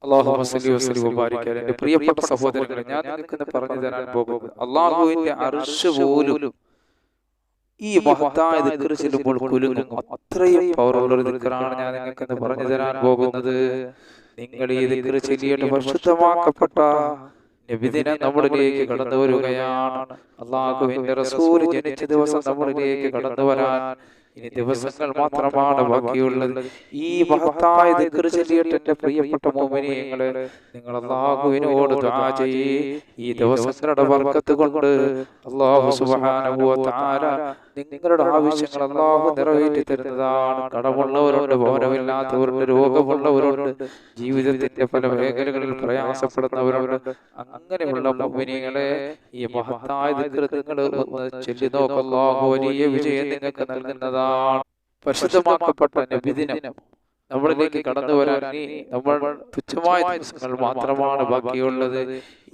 അല്ലാഹുമ്മ സ്വല്ലി വസല്ലി വബാരിക് അലൈഹി. എൻ്റെ പ്രിയപ്പെട്ട സഹോദരങ്ങളെ, ഞാൻ നിങ്ങൾക്ക് പറഞ്ഞു തരാൻ പോകുന്നത് അള്ളാഹുവിന്റെ അർശ് പോലും ഈ മഹത്തായ ദിക്ർ ചെല്ലുമ്പോൾ കുലുങ്ങും. അത്രയും പവറുള്ള ഒരു ദിക്റാണ് ഞാൻ നിങ്ങൾക്ക് പറഞ്ഞു തരാൻ പോകുന്നത്. നിങ്ങൾ ഈ ദിക്ർ ചൊല്ലിയിട്ട് പരിശുദ്ധമാക്കപ്പെട്ട നബിദിനം നമ്മളിലേക്ക് കടന്നു വരികയാണ്. അള്ളാഹുവിന്റെ റസൂൽ ജനിച്ച ദിവസം നമ്മളിലേക്ക് കടന്നു വരാൻ ഇനി ദിവസങ്ങൾ മാത്രമാണ് ബാക്കിയുള്ളത്. ഈ മഹത്തായ ദിക്ർ ചൊല്ലിയിട്ട് എൻ്റെ പ്രിയപ്പെട്ട മുഅ്മിനീങ്ങളെ, നിങ്ങൾ അല്ലാഹുവിനോട് ദുആ ചെയ്യ്. ഈ ദിവസങ്ങളുടെ ബർക്കത്ത് കൊണ്ട് അല്ലാഹു സുബ്ഹാനഹു വ തആല നിങ്ങളുടെ ആവശ്യങ്ങൾ അല്ലാഹു നിറവേറ്റി തരുന്നതാണ്. കടമുള്ളവരുണ്ട്, ഭവനമില്ലാത്തവരുണ്ട്, രോഗമുള്ളവരുണ്ട്, ജീവിതത്തിന്റെ പല മേഖലകളിൽ പ്രയാസപ്പെടുന്നവരുണ്ട്. അങ്ങനെയുള്ള മുഅ്മിനീങ്ങളെ, ഈ മഹത്തായ ദിക്ർ നിങ്ങൾ ഒന്ന് ചൊല്ലി നോക്ക്. അല്ലാഹു വലിയ വിജയം നിങ്ങൾക്ക് നൽകുന്നതാണ്. പരിശുദ്ധമാക്കപ്പെട്ട നബിദിനം നമ്മളിലേക്ക് കടന്നു വരാൻ നമ്മൾ തുച്ഛമായ ദിവസങ്ങൾ മാത്രമാണ് ബാക്കിയുള്ളത്.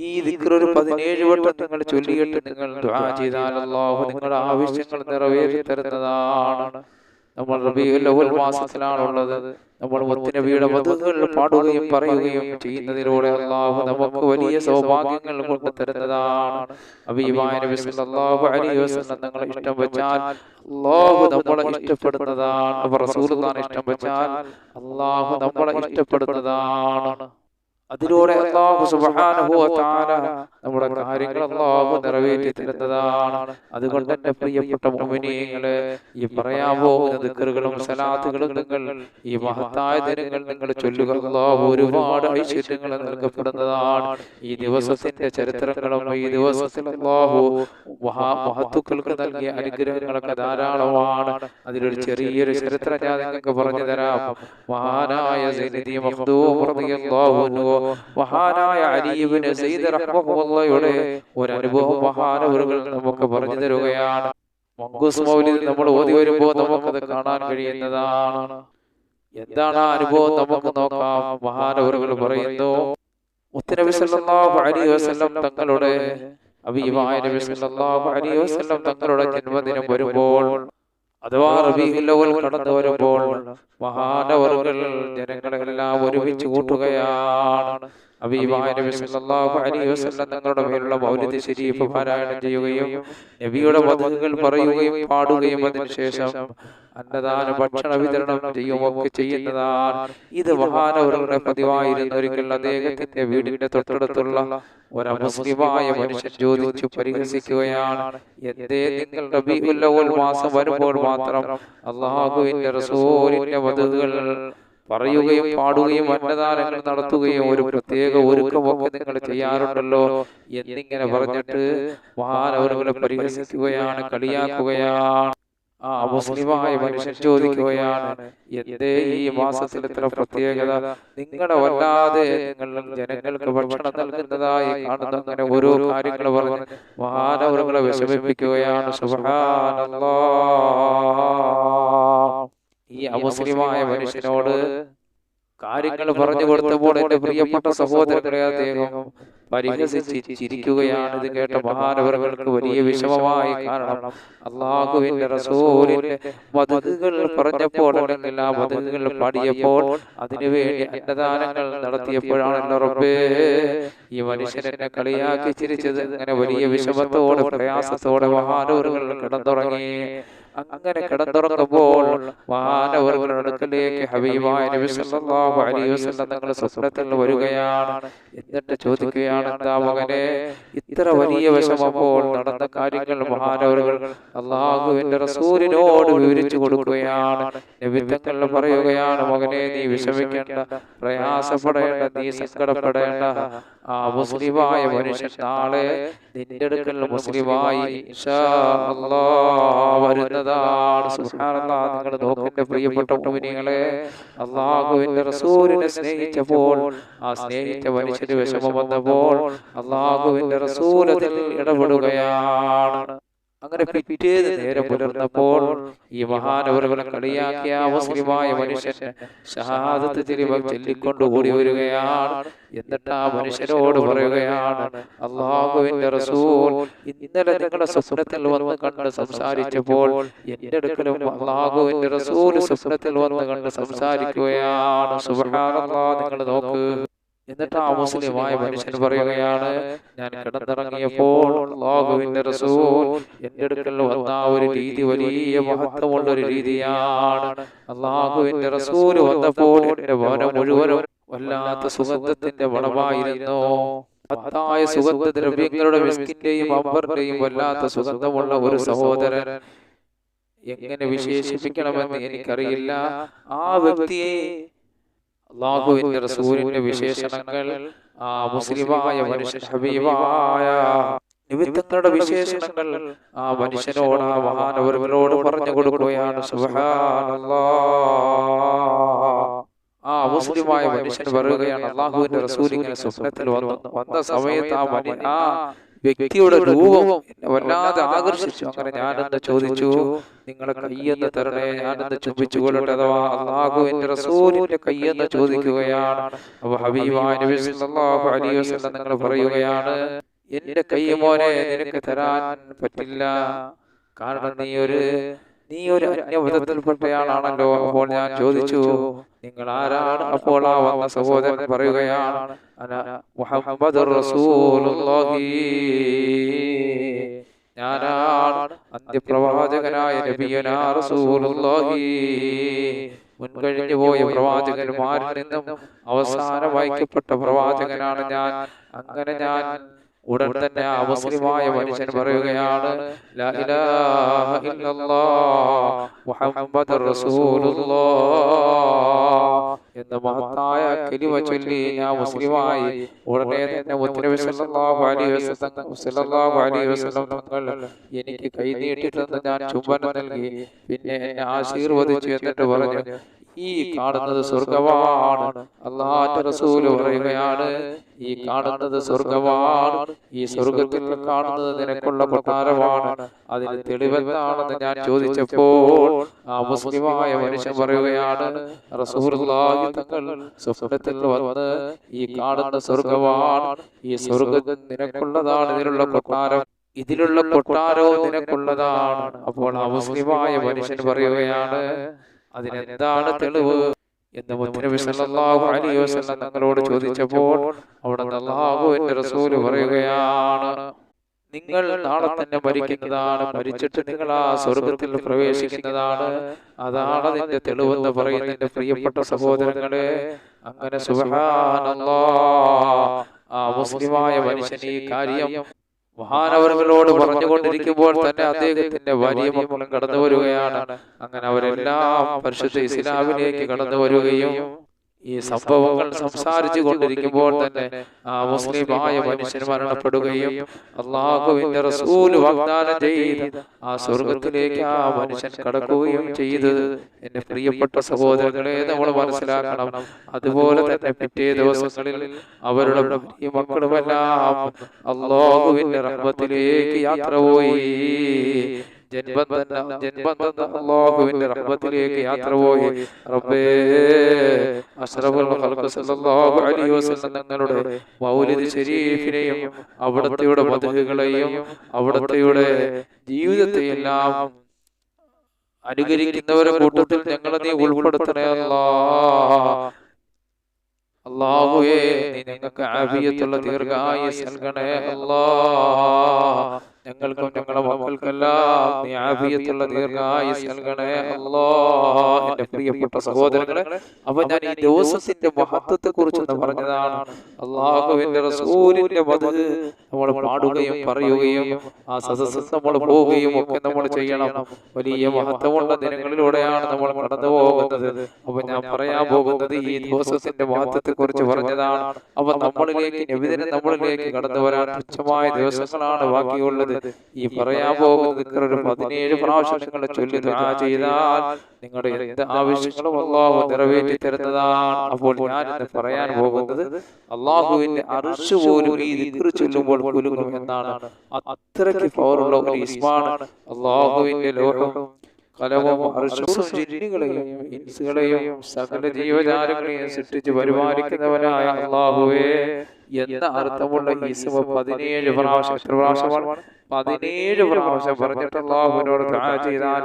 ഈ ദിക്ർ ഒരു 17 വട്ടം നിങ്ങൾ ചൊല്ലിയിട്ട് നിങ്ങൾ ദുആ ചെയ്താൽ അല്ലാഹു നിങ്ങളുടെ ആവശ്യങ്ങൾ നിറവേറ്റി തരുന്നതാണ്. നമ്മൾ റബീഉൽ അവ്വൽ മാസത്തിലാണുള്ളത്. നമ്മൾ മുത്തുനബിയുടെ മദ്ഹുകൾ പാടുകയും പറയുകയും ചെയ്യുന്നതിലൂടെ അല്ലാഹു നമുക്ക് വലിയ സൗഭാഗ്യങ്ങൾ കൊണ്ട് തരുന്നതാണ്. ഹബീബായ നബി സല്ലല്ലാഹു അലൈഹി വസല്ലം തങ്ങളെ ഇഷ്ടം വെച്ചാൽ അല്ലാഹു നമ്മളെ ഇഷ്ടപ്പെടുന്നതാണ്. റസൂലുള്ളാഹിനെ ഇഷ്ടം വെച്ചാൽ അല്ലാഹു നമ്മളെ ഇഷ്ടപ്പെടുന്നതാണ്. അതിലൂടെ അല്ലാഹു സുബ്ഹാനഹു വ തആല നമ്മുടെ കാര്യങ്ങൾ അല്ലാഹു നിറവേറ്റി തരുന്നതാണ്. അതുകൊണ്ട് എൻ്റെ പ്രിയപ്പെട്ട മുഅ്മിനീങ്ങളെ, ഈ പറയാൻ പോകുന്ന ദിക്റുകളും സലാത്തുകളും നിങ്ങൾ ഈ മഹത്തായ ദിനങ്ങൾ നിങ്ങൾ ചൊല്ലുക. അല്ലാഹു ഒരുപാട് ഐശ്വര്യങ്ങൾ നൽകപ്പെടുന്നതാണ്. ഈ ദിവസത്തിന്റെ ചരിത്രങ്ങളും ഈ ദിവസത്തിൽ അല്ലാഹു മഹത്തുക്കൾക്ക് നൽകിയ അനുഗ്രഹങ്ങളൊക്കെ ധാരാളമാണ്. അതിലൊരു ചെറിയൊരു ചരിത്രം ഞാൻ നിങ്ങൾക്ക് പറഞ്ഞു തരാം. മഹാനായ സയ്യിദി മഖ്ദൂം റളിയല്ലാഹു അൻഹു, മഹാനായ അലി ഇബ്നു സയ്യിദ് റഹ്മത്തുള്ളാഹിയുടെ ഒരു അനുഭവം മഹാനവറുകൾ നമുക്ക് പറഞ്ഞു തരുകയാണ്. മങ്കൂസ് മൗലിദ് നമ്മൾ ഓതി വരുമ്പോൾ നമുക്കത് കാണാൻ കഴിയുന്നതാണ്. എന്താണ് ആ അനുഭവം നമുക്ക് നോക്കാം. മഹാനവറുകൾ പറയുന്നു, മുത്തുനബി സല്ലല്ലാഹു അലൈഹി വസല്ലം തങ്ങളുടെ ഹബീബായ നബി സല്ലല്ലാഹു അലൈഹി വസല്ലം തങ്ങളുടെ ജന്മദിനം വരുമ്പോൾ, അഥവാ റബീഉൽ അവ്വൽ കടന്നു വരുമ്പോൾ മഹാനവറുകൾ ജനങ്ങളെല്ലാം ഒരുമിച്ച് കൂട്ടുകയാണ്. ഹബീബായ നബി സല്ലല്ലാഹു അലൈഹി വസല്ലം തങ്ങളുടെ പേരുള്ള മൗലിദ് ശരീഫ് പാരായണം ചെയ്യുകയും നബിയുടെ മദ്ഹുകൾ പറയുകയും പാടുകയും അതിനുശേഷം അന്നദാന ഭക്ഷണ വിതരണം ചെയ്യുകയൊക്കെ ചെയ്യുന്നതാണ്. ഇത് മഹാനവറുകളുടെ പതിവായിരുന്നു. ഒരിക്കൽ അദ്ദേഹത്തിന്റെ വീടിന്റെ തൊട്ടടുത്തുള്ള ഒരു മുസ്ലിമായ മനുഷ്യൻ ചോദിച്ചു പരിഹസിക്കുകയാണ്, എന്തേ നിങ്ങൾ റബീഉൽ അവ്വൽ മാസം വരുമ്പോൾ മാത്രം അല്ലാഹുവിന്റെ റസൂലിന്റെ മദ്ഹുകൾ പറയുകയും പാടുകയും അന്നദാനങ്ങൾ നടത്തുകയും ഒരു പ്രത്യേക ഒരുക്കമൊക്കെ നിങ്ങൾ ചെയ്യാറുണ്ടല്ലോ എന്നിങ്ങനെ പറഞ്ഞിട്ട് മഹാനവറുകളെ പരിഹസിക്കുകയാണ്, കളിയാക്കുകയാണ്. ആ മുസ്ലിമായ മനുഷ്യൻ ചോദിക്കുകയാണ്, എന്തേ ഈ മാസത്തിൽ ഇത്ര പ്രത്യേകത? നിങ്ങളെ വല്ലാതെ നിങ്ങൾ ജനങ്ങൾക്ക് ഭക്ഷണം നൽകുന്നതായി കാണുന്ന അങ്ങനെ ഓരോ കാര്യങ്ങൾ പറഞ്ഞ് മഹാനവറുകളെ വിഷമിപ്പിക്കുകയാണ്. സുബ്ഹാനല്ലാഹ്. ഈ അമുസ്ലിമായ മനുഷ്യനോട് കാര്യങ്ങൾ പറഞ്ഞു കൊടുത്തപ്പോൾ എൻ്റെ പ്രിയപ്പെട്ട സഹോദരങ്ങളെ അദ്ദേഹം പരിഹസിച്ച് ചിരിക്കുകയാണ്. ഇത് കേട്ട മഹാനവറുകൾക്ക് വലിയ വിഷമമായി. കാരണം അല്ലാഹുവിന്റെ റസൂലിന്റെ മദ്ഹുകൾ പറഞ്ഞപ്പോൾ, അല്ലെങ്കിൽ ആ മദ്ഹുകൾ പാടിയപ്പോൾ, അതിനുവേണ്ടി അന്നദാനങ്ങൾ നടത്തിയപ്പോഴാണല്ലോ റബ്ബേ ഈ മനുഷ്യനെ കളിയാക്കി ചിരിച്ചത്. അങ്ങനെ വലിയ വിഷമത്തോടെ പ്രയാസത്തോടെ മഹാനവറുകൾ കിടന്നുറങ്ങി. അങ്ങനെ കിടന്നുറങ്ങുമ്പോൾ മഹാനവറുകളുടെ അടുക്കലേക്ക് ഹബീബായ നബി സല്ലല്ലാഹു അലൈഹി വസല്ലം തങ്ങൾ സ്വപ്നത്തിൽ വരികയാണ്. എന്നിട്ട് ചോദിക്കുകയാണ്, എന്താ മകനെ ഇത്ര വലിയ വിഷമപ്പോൾ? നടന്ന കാര്യങ്ങൾ മഹാനവറുകൾ അല്ലാഹുവിന്റെ റസൂലിനോട് വിവരിച്ചു കൊടുക്കുകയാണ്. നബി തങ്ങൾ പറയുകയാണ്, മകനെ നീ വിഷമിക്കേണ്ട, പ്രയാസപ്പെടേണ്ട, നീ സങ്കടപ്പെടേണ്ട. ആ മുസ്ലിമായ മനുഷ്യൻ നാളെ നിന്റെ അടുക്കൽ മുസ്ലിമായി ഇൻഷാ അല്ലാഹ് വരുന്നതാണ്. സുബ്ഹാനല്ലാഹ്. നിങ്ങൾ നോക്കിന്റെ പ്രിയപ്പെട്ട മുഅ്മിനീങ്ങളെ, അല്ലാഹുവിന്റെ റസൂലിനെ സ്നേഹിച്ചപ്പോൾ, ആ സ്നേഹിച്ച മനുഷ്യന് വിഷമം വന്നപ്പോൾ അല്ലാഹുവിന്റെ റസൂൽ അതിൽ ഇടപെടുകയാണ്. അങ്ങനെ പിറ്റേന്ന് നേരം പുലർന്നപ്പോൾ ഈ മഹാനവറുകളെ കളിയാക്കിയ മുസ്ലിമായ മനുഷ്യൻ ഷഹാദത്ത് ചൊല്ലിക്കൊണ്ട് ഓടി വരികയാണ്. എന്നിട്ട് ആ മനുഷ്യനോട് പറയുകയാണ്, അല്ലാഹുവിന്റെ റസൂൽ ഇന്നലെ നിങ്ങളുടെ സ്വപ്നത്തിൽ വന്ന് കണ്ട് സംസാരിച്ചപ്പോൾ എന്റെ അടുക്കലും അല്ലാഹുവിന്റെ റസൂൽ സ്വപ്നത്തിൽ വന്ന് കണ്ട് സംസാരിക്കുകയാണ്. സുബ്ഹാനല്ലാഹ്. നിങ്ങൾ നോക്ക്, എന്നിട്ട് ആ മുസ്ലിമായ മനുഷ്യൻ പറയുകയാണ്, ഞാൻ കിടന്നിറങ്ങിയപ്പോൾ അല്ലാഹുവിന്റെ റസൂൽ എന്റെ അടുക്കൽ വന്ന ഒരു രീതി വലിയ മഹത്വമുള്ള ഒരു രീതിയാണ്. അല്ലാഹുവിന്റെ റസൂൽ വന്നപ്പോൾ എന്റെ ഭവനം മുഴുവനും വല്ലാത്ത സുഗന്ധത്തിന്റെ മണമായിരുന്നു. മഹത്തായ സുഗന്ധദ്രവ്യങ്ങളുടെ മിസ്കിന്റെയും അംബറിന്റെയും വല്ലാത്ത സുഗന്ധമുള്ള ഒരു സഹോദരൻ. എങ്ങനെ വിശേഷിപ്പിക്കണമെന്ന് എനിക്കറിയില്ല. ആ വ്യക്തിയെ അല്ലാഹുവിന്റെ റസൂലിന്റെ വിശേഷണങ്ങൾ ആ മുസ്ലിമായ മനുഷ്യൻ, ഹബീബായ നിമിത്തങ്ങളുടെ വിശേഷണങ്ങൾ ആ മനുഷ്യനോട്, ആ മഹാനവറുകളോട് പറഞ്ഞു കൊടുക്കുകയാണ്. സുബ്ഹാനല്ലാഹ്. ആ മുസ്ലിമായ മനുഷ്യൻ പറയുകയാണ്, അല്ലാഹുവിന്റെ റസൂൽ ഇങ്ങനെ സ്വപ്നത്തിൽ വന്ന സമയത്ത് ആ വ്യക്തിയുടെ രൂപം എന്നെ വല്ലാതെ ആകർഷിച്ചു. അങ്ങനെ ഞാനെന്ന് ചോദിച്ചു, നിങ്ങളെ കയ്യെന്ന് തരണേ, ഞാനെന്ന് ചുംബിച്ചു കൊള്ളട്ടെ, അഥവാ അല്ലാഹുവിന്റെ റസൂലിന്റെ കയ്യെന്ന് ചോദിക്കുകയാണ്. അപ്പൊ ഹബീബായ നബി സല്ലല്ലാഹു അലൈഹി വസല്ലം നിങ്ങൾ പറയുകയാണ്, എന്റെ കൈ മോനെ നിനക്ക് തരാൻ പറ്റില്ല, കാരണം നീ ഒരു അന്യമതത്തിൽപ്പെട്ടയാളാണല്ലോ. അപ്പോൾ ഞാൻ ചോദിച്ചു, നിങ്ങൾ ആരാണ്? അപ്പോൾ ആ വന്ന സഹോദരൻ പറയുകയാണ്, മുഹമ്മദുർ റസൂലുള്ളാഹി, ഞാനാണ് അന്ത്യപ്രവാചകനായ നബിയുനാ റസൂലുള്ളാഹി, മുൻകഴിഞ്ഞു പോയ പ്രവാചകന്മാരിൽ നിന്നും അവസാനം വായിക്കപ്പെട്ട പ്രവാചകനാണ് ഞാൻ. അങ്ങനെ ഞാൻ ഉടൻ തന്നെ ആ മുസ്ലിമായ മനുഷ്യൻ പറയുകയാണ്, ലാ ഇലാഹ ഇല്ലല്ലാഹ് മുഹമ്മദുർ റസൂലുള്ളാഹ് എന്ന മഹത്തായ കലിമ ചൊല്ലി ഞാൻ മുസ്ലിമായി. ഉടനെ തന്നെ മുത്തനബി സല്ലല്ലാഹു അലൈഹി വസല്ലം തങ്ങൾ എനിക്ക് കൈ നീട്ടിട്ടെന്ന് ഞാൻ ചുംബനം നൽകി. പിന്നെ എന്നെ ആശീർവദിച്ചു. എന്നിട്ട് പറഞ്ഞു, ഈ കാണുന്നത് സ്വർഗമാണ്. അല്ലാഹുവിന്റെ റസൂൽ പറയുകയാണ്, ഈ കാണുന്നത് സ്വർഗമാണ്. ഈ സ്വർഗത്തിൽ കാണുന്നത് നിനക്കുള്ള കൊട്ടാരമാണ്. അതിന് തെളിവെന്താണെന്ന് ഞാൻ ചോദിച്ചപ്പോൾ ആ മുസ്ലിമായ മനുഷ്യൻ പറയുകയാണ്, റസൂലുള്ളാഹി തങ്ങൾ സ്വപ്നത്തിൽ വന്ന് ഈ കാണുന്ന സ്വർഗമാണ്, ഈ സ്വർഗം നിനക്കുള്ളതാണ്, ഇതിലുള്ള കൊട്ടാരവും നിനക്കുള്ളതാണ്. അപ്പോൾ ആ മുസ്ലിമായ മനുഷ്യൻ പറയുകയാണ്, അതിനെന്താണ് തെളിവ് എന്ന് മുത്തനബി സല്ലല്ലാഹു അലൈഹി വസല്ലം തങ്ങളോട് ചോദിച്ചപ്പോൾ അവിടുന്ന് അല്ലാഹുവിന്റെ റസൂൽ പറയുകയാണ്, നിങ്ങൾ നാളെ തന്നെ മരിക്കുന്നതാണ്, മരിച്ചിട്ട് നിങ്ങൾ ആ സ്വർഗത്തിൽ പ്രവേശിക്കുന്നതാണ്, അതാണ് അതിന്റെ തെളിവെന്ന് പറയുന്ന എന്റെ പ്രിയപ്പെട്ട സഹോദരങ്ങളെ. അങ്ങനെ സുബ്ഹാനല്ലാഹ്, ആ മുസ്ലിമായ മനുഷ്യൻ ഈ കാര്യം മഹാനവറുകളോട് പറഞ്ഞുകൊണ്ടിരിക്കുമ്പോൾ തന്നെ അദ്ദേഹത്തിന്റെ വലിയ മക്കളും കടന്നു വരികയാണ്. അങ്ങനെ അവരെല്ലാം പരിശുദ്ധ ഇസ്ലാമിലേക്ക് കടന്നു വരികയും ഈ സംഭവങ്ങൾ സംസാരിച്ചു കൊണ്ടിരിക്കുമ്പോൾ തന്നെ ആ മുസ്ലിമായ മനുഷ്യൻ മരണപ്പെടുകയും അല്ലാഹുവിന്റെ റസൂൽ വാഗ്ദാനം ചെയ്ത ആ സ്വർഗത്തിലേക്ക് ആ മനുഷ്യൻ കടക്കുകയും ചെയ്തത് എന്റെ പ്രിയപ്പെട്ട സഹോദരങ്ങളെ നമ്മൾ മനസ്സിലാക്കണം. അതുപോലെ തന്നെ പിറ്റേ ദിവസങ്ങളിൽ അവരുടെ മക്കളുമെല്ലാം അല്ലാഹുവിന്റെ റഹ്മത്തിലേക്ക് യാത്ര പോയി. അല്ലാഹുവിന്റെ റഹ്മത്തിലേക്ക് യാത്ര പോയി. റബ്ബേ, അഷ്റഫുൽ ഖൽഖ് സല്ലല്ലാഹു അലൈഹി വസല്ലം തങ്ങളുടെ മൗലിദ് ശരീഫിനെയും അവിടുത്തെയുടെ മദ്ഹുകളെയും അവിടുത്തെയുടെ ജീവിതത്തെയെല്ലാം അനുകരിക്കുന്നവരുടെ കൂട്ടത്തിൽ ഞങ്ങളെ നീ ഉൾപ്പെടുത്തണേ അല്ലാഹ്. അല്ലാഹുവേ, നീ ഞങ്ങൾക്ക് ആഫിയത്തുള്ള ദീർഘായുസ്സ് നൽകണേ അല്ലാഹ്. ഞങ്ങൾക്കും ഞങ്ങളുടെ മക്കൾക്കെല്ലാം നീ ആഫിയത്തുള്ള ദീർഘായുസ്സ് നൽകണേ അല്ലാഹ്. എന്റെ പ്രിയപ്പെട്ട സഹോദരങ്ങളെ, അപ്പൊ ഞാൻ ഈ ദിവസത്തിന്റെ മഹത്വത്തെ കുറിച്ച് പറഞ്ഞതാണ്. അല്ലാഹുവിന്റെ റസൂലിന്റെ മദ്ഹ് നമ്മൾ പാടുകയും പറയുകയും ആ സദസ്സിൽ നമ്മൾ പോവുകയും ഒക്കെ നമ്മൾ ചെയ്യണം. വലിയ മഹത്വമുള്ള ദിനങ്ങളിലൂടെയാണ് നമ്മൾ കടന്നു പോകുന്നത്. അപ്പൊ ഞാൻ പറയാൻ പോകുന്നത് ഈ ദിവസത്തിന്റെ മഹത്വത്തെ കുറിച്ച് പറഞ്ഞതാണ്. അപ്പൊ നമ്മളിലേക്ക് കടന്നു വരാൻ തുച്ഛമായ ദിവസങ്ങളാണ് ബാക്കിയുള്ളത്. ഈ പറയാൻ പോകുന്നത് ഒരു 17 പ്രാവശ്യം നിങ്ങൾ ചൊല്ലി ദുആ ചെയ്താൽ നിങ്ങളുടെ എന്ത് ആവശ്യങ്ങളും അല്ലാഹു നിറവേറ്റി തരുന്നതാണ്. അപ്പോൾ ഞാൻ ഇന്ന് പറയാൻ പോകുന്നത് അല്ലാഹുവിന്റെ അർശ് പോലും ഈ ദിക്ർ ചൊല്ലുമ്പോൾ കുലുങ്ങും എന്നാണ്. അത്രയ്ക്ക് പവറുള്ള ഒരു ഇസ്മാണ്. അല്ലാഹുവിന്റെ ലോഹവും കലവും അർശും ജിന്നുകളെയും ഇൻസുകളെയും സകല ജീവജാലങ്ങളെയും സൃഷ്ടിച്ച് പരിപാലിക്കുന്നവനായ അല്ലാഹുവേ എന്ന അർത്ഥമുള്ള ഇസ്മ 17 പ്രാവശ്യം. 17 പ്രാവശ്യം പറഞ്ഞിട്ട് അല്ലാഹുവിനോട് ദുആ ചെയ്താൽ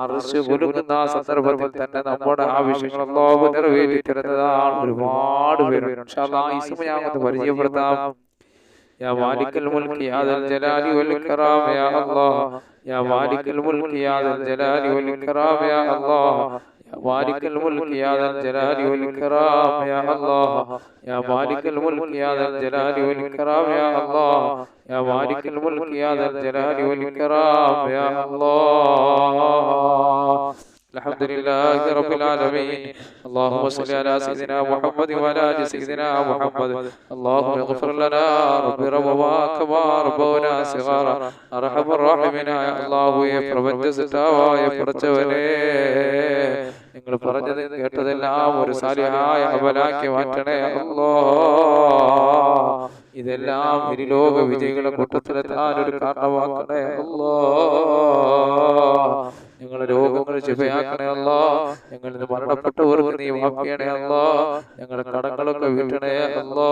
അർശ് കുലുങ്ങുന്ന സന്ദർഭത്തിൽ തന്നെ നമ്മുടെ ആവശ്യങ്ങൾ അല്ലാഹു നിറവേറ്റി തരുന്നതാണ്. ഒരുപാട് പേരുണ്ട്. ഇൻഷാ അല്ലാഹ് ഈ സമയം ഞാൻ ഒന്ന് പരിചയപ്പെടുത്താം. യാ മാലിക്കൽ മുൽക്ക് യാ ദൽ ജലാലി വൽ ഇക്റാം യാ അല്ലാഹ് യാ മാലിക്കൽ മുൽക്ക് യാ ദൽ ജലാലി വൽ ഇക്റാം യാ അല്ലാഹ് യാ മാലിക്കൽ മുൽക്ക് യാ ദൽ ജലാലി വൽ ഇക്റാം യാ അല്ലാഹ് യാ മാലിക്കൽ മുൽക്ക് യാ ദൽ ജലാലി വൽ ഇക്റാം യാ അല്ലാഹ് യാ മാലിക്കൽ മുൽക്ക് യാ ദൽ ജലാലി വൽ ഇക്റാം യാ അല്ലാഹ്. الحمد لله رب العالمين. اللهم صل على سيدنا محمد وعلى ال سيدنا محمد. اللهم اغفر لنا رب ربنا كما ربنا صغارا. ارحم الراحمين يا الله. പ്രപഞ്ചസിതാവായ പടച്ചവനേ, നിങ്ങൾ പറഞ്ഞത് കേട്ടതെല്ലാം ഒരു സാലിഹായ അമലാക്കി മാറ്റണേ അല്ലാഹ്. ഇതെല്ലാം ഇരുലോക വിജയികളുടെ കൂട്ടത്തിലെത്താൻ ഒരു കാരണമാക്കണേ അല്ലാഹ്. ഞങ്ങളുടെ രോഗങ്ങൾ ശിഫയാക്കണേ അല്ലാഹ്. ഞങ്ങളിൽ നിന്ന് മരണപ്പെട്ടവർക്ക് നീ മാഫിയണേ അല്ലാഹ്. ഞങ്ങളുടെ കടങ്ങളൊക്കെ വീട്ടണേ അല്ലാഹ്.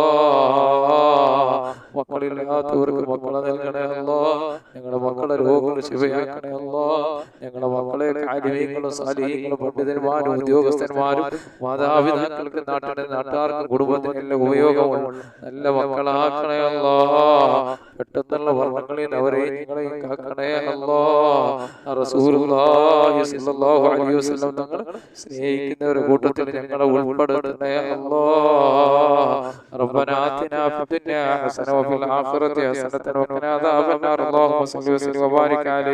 മക്കളില്ലാത്തവർക്ക് മക്കളെ നൽകണേ അല്ലാഹ്. ഞങ്ങളുടെ മക്കളുടെ രോഗങ്ങൾ ശിഫയാക്കണേ അല്ലാഹ്. ഞങ്ങളുടെ മക്കളെ ആലിമീങ്ങളും സാലിഹീങ്ങളും പണ്ഡിതന്മാരും ഉദ്യോഗസ്ഥന്മാരും മാതാപിതാക്കൾക്ക് നാട്ടുകാർക്കും കുടുംബത്തിന് എല്ലാം ഉപയോഗമുള്ള നല്ല മക്കളാക്കണേ അല്ലാഹ്. പെട്ടെന്നുള്ള വർണ്ണങ്ങളിൽ അവരെ നിങ്ങളെയും കാക്കണേ അല്ലാഹ്. റസൂലുള്ളാഹി സ്വല്ലല്ലാഹു അലൈഹി വസല്ലം തങ്ങൾ സ്നേഹിക്കുന്നവരുടെ കൂട്ടത്തിൽ ഞങ്ങളെ ഉൾപ്പെടുത്തണേ അല്ലാഹ്. റബ്ബനാ ആതിനാ ഫിദ്ദുനിയാ ഹസന വഫിൽ ആഖിറതി ഹസനത വഖിനാ അദാബന്നാർ. അല്ലാഹുമ്മ സ്വല്ലി വസല്ലിം വബാരിക് അലൈഹി.